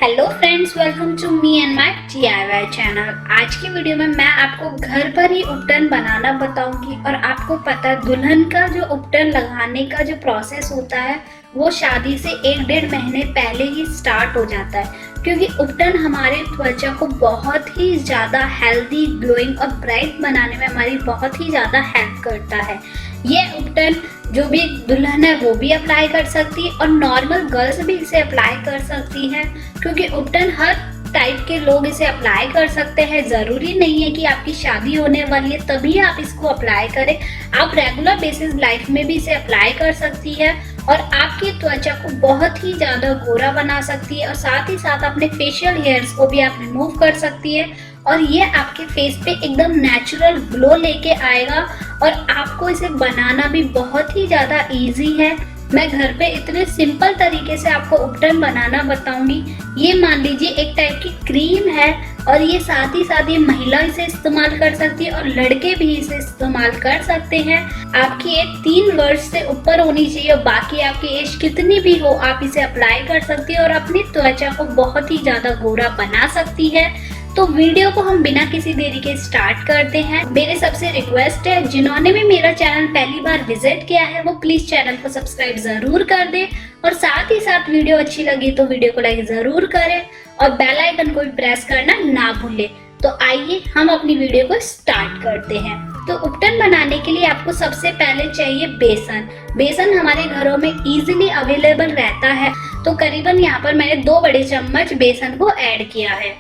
Hello friends, welcome to me and my DIY channel. आज की video में मैं आपको घर पर ही उपटन बनाना बताऊंगी। और आपको पता है दुल्हन का जो उपटन लगाने का जो प्रोसेस होता है वो शादी से 1-1.5 महीने पहले ही स्टार्ट हो जाता है, क्योंकि उपटन हमारे त्वचा को बहुत ही ज़्यादा हेल्दी, ग्लोइंग और ब्राइट बनाने में हमारी बहुत ही ज़्यादा हेल्प करता है। ये उपटन जो भी दुल्हन है वो भी अप्लाई कर सकती है और नॉर्मल गर्ल्स भी इसे अप्लाई कर सकती है, क्योंकि उपटन हर टाइप के लोग इसे अप्लाई कर सकते हैं। ज़रूरी नहीं है कि आपकी शादी होने वाली है तभी आप इसको अप्लाई करें, आप रेगुलर बेसिस लाइफ में भी इसे अप्लाई कर सकती है और आपकी त्वचा को बहुत ही ज़्यादा गोरा बना सकती है और साथ ही साथ अपने फेशियल हेयर्स को भी आप रिमूव कर सकती है और ये आपके फेस पे एकदम नेचुरल ग्लो लेके आएगा। और आपको इसे बनाना भी बहुत ही ज़्यादा इजी है। मैं घर पे इतने सिंपल तरीके से आपको उपटन बनाना बताऊंगी। ये मान लीजिए एक टाइप की क्रीम है और ये साथ ही साथ ये महिला इसे इस्तेमाल कर सकती है और लड़के भी इसे इस्तेमाल कर सकते हैं। आपकी एज 3 वर्ष से ऊपर होनी चाहिए और बाकी आपकी एज कितनी भी हो आप इसे अप्लाई कर सकती है और अपनी त्वचा को बहुत ही ज्यादा गोरा बना सकती है। तो वीडियो को हम बिना किसी देरी के स्टार्ट करते हैं। मेरे सबसे रिक्वेस्ट है, जिन्होंने भी मेरा चैनल पहली बार विजिट किया है वो प्लीज चैनल को सब्सक्राइब जरूर कर दे और साथ ही साथ वीडियो अच्छी लगी तो वीडियो को लाइक जरूर करें और बेल आइकन को भी प्रेस करना ना भूले। तो आइए हम अपनी वीडियो को स्टार्ट करते हैं। तो उपटन बनाने के लिए आपको सबसे पहले चाहिए बेसन। बेसन हमारे घरों में इजीली अवेलेबल रहता है, तो करीबन यहाँ पर मैंने 2 बड़े चम्मच बेसन को ऐड किया है।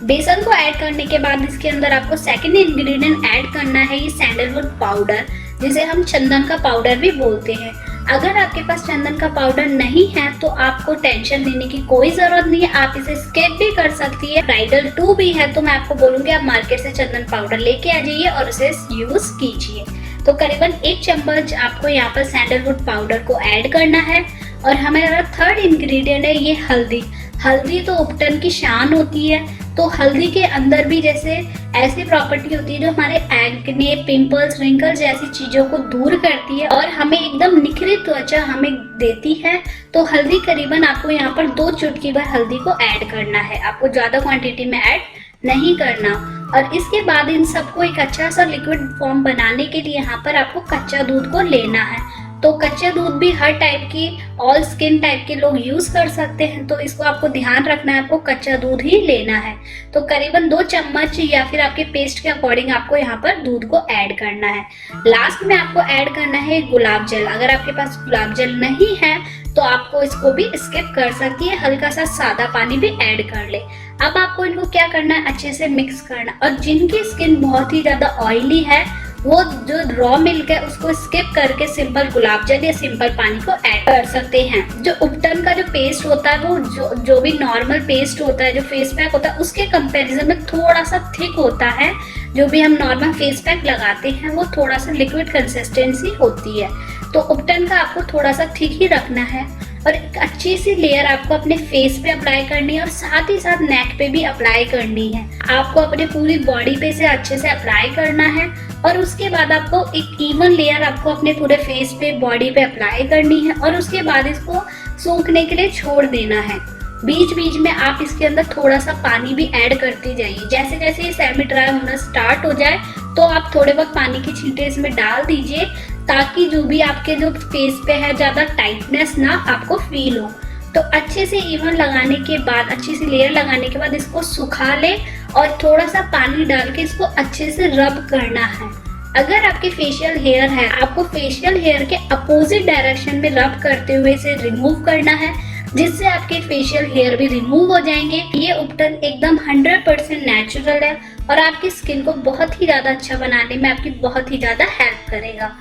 बेसन को ऐड करने के बाद इसके अंदर आपको सेकंड इंग्रेडिएंट ऐड करना है, ये सैंडलवुड पाउडर, जिसे हम चंदन का पाउडर भी बोलते हैं। अगर आपके पास चंदन का पाउडर नहीं है तो आपको टेंशन लेने की कोई जरूरत नहीं है, आप इसे स्किप भी कर सकती है। ब्राइडल 2 भी है तो मैं आपको बोलूंगी आप मार्केट से चंदन पाउडर लेके आ जाइए और उसे यूज कीजिए। तो करीबन 1 चम्मच आपको यहाँ पर सैंडलवुड पाउडर को ऐड करना है। और हमारा थर्ड इंग्रेडिएंट है ये हल्दी। हल्दी तो उपटन की शान होती है, तो हल्दी के अंदर भी जैसे ऐसी प्रॉपर्टी होती है जो हमारे एक्ने, पिंपल्स, रिंकल्स जैसी चीजों को दूर करती है और हमें एकदम निखरी त्वचा हमें देती है। तो हल्दी करीबन आपको यहाँ पर 2 चुटकी भर हल्दी को ऐड करना है, आपको ज्यादा क्वांटिटी में ऐड नहीं करना। और इसके बाद इन सबको एक अच्छा सा लिक्विड फॉर्म बनाने के लिए यहाँ पर आपको कच्चा दूध को लेना है। तो कच्चा दूध भी हर टाइप की, ऑल स्किन टाइप के लोग यूज कर सकते हैं, तो इसको आपको ध्यान रखना है, आपको कच्चा दूध ही लेना है। तो करीबन 2 चम्मच या फिर आपके पेस्ट के अकॉर्डिंग आपको यहाँ पर दूध को ऐड करना है। लास्ट में आपको ऐड करना है गुलाब जल। अगर आपके पास गुलाब जल नहीं है तो आपको इसको भी स्किप कर सकती है, हल्का सा सादा पानी भी ऐड कर ले। अब आपको इनको क्या करना है, अच्छे से मिक्स करना। और जिनकी स्किन बहुत ही ज्यादा ऑयली है वो जो रॉ मिल्क है उसको स्किप करके सिंपल गुलाब जल या सिंपल पानी को ऐड कर सकते हैं। जो उपटन का जो पेस्ट होता है वो जो भी नॉर्मल पेस्ट होता है, जो फेस पैक होता है उसके कंपैरिजन में थोड़ा सा थिक होता है। जो भी हम नॉर्मल फेस पैक लगाते हैं वो थोड़ा सा लिक्विड कंसिस्टेंसी होती है, तो उपटन का आपको थोड़ा सा थिक ही रखना है। और एक अच्छी सी लेयर आपको अपने फेस पे अप्लाई करनी है और साथ ही साथ नेक पे भी अप्लाई करनी है। आपको अपने पूरी बॉडी पे से अच्छे से अप्लाई करना है और उसके बाद आपको एक इवन लेयर आपको अपने पूरे फेस पे, बॉडी पे अप्लाई करनी है और उसके बाद इसको सूखने के लिए छोड़ देना है। बीच बीच में आप इसके अंदर थोड़ा सा पानी भी ऐड करते जाइए। जैसे जैसे ये सेमी ड्राई होना स्टार्ट हो जाए तो आप थोड़े बहुत पानी की छींटे इसमें डाल दीजिए, ताकि जो भी आपके जो फेस पे है ज्यादा टाइटनेस ना आपको फील हो। तो अच्छे से इवन लगाने के बाद, अच्छी सी लेयर लगाने के बाद इसको सुखा ले और थोड़ा सा पानी डाल के इसको अच्छे से रब करना है। अगर आपके फेशियल हेयर है, आपको फेशियल हेयर के अपोजिट डायरेक्शन में रब करते हुए इसे रिमूव करना है, जिससे आपके फेशियल हेयर भी रिमूव हो जाएंगे। ये उपटन एकदम 100% नेचुरल है और आपकी स्किन को बहुत ही ज्यादा अच्छा बनाने में आपकी बहुत ही ज्यादा हेल्प करेगा।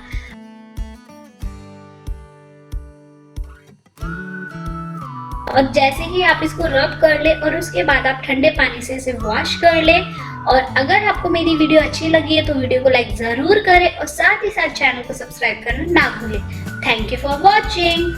और जैसे ही आप इसको रब कर ले और उसके बाद आप ठंडे पानी से इसे वॉश कर ले। और अगर आपको मेरी वीडियो अच्छी लगी है तो वीडियो को लाइक जरूर करें और साथ ही साथ चैनल को सब्सक्राइब करना ना भूलें। Thank you for watching.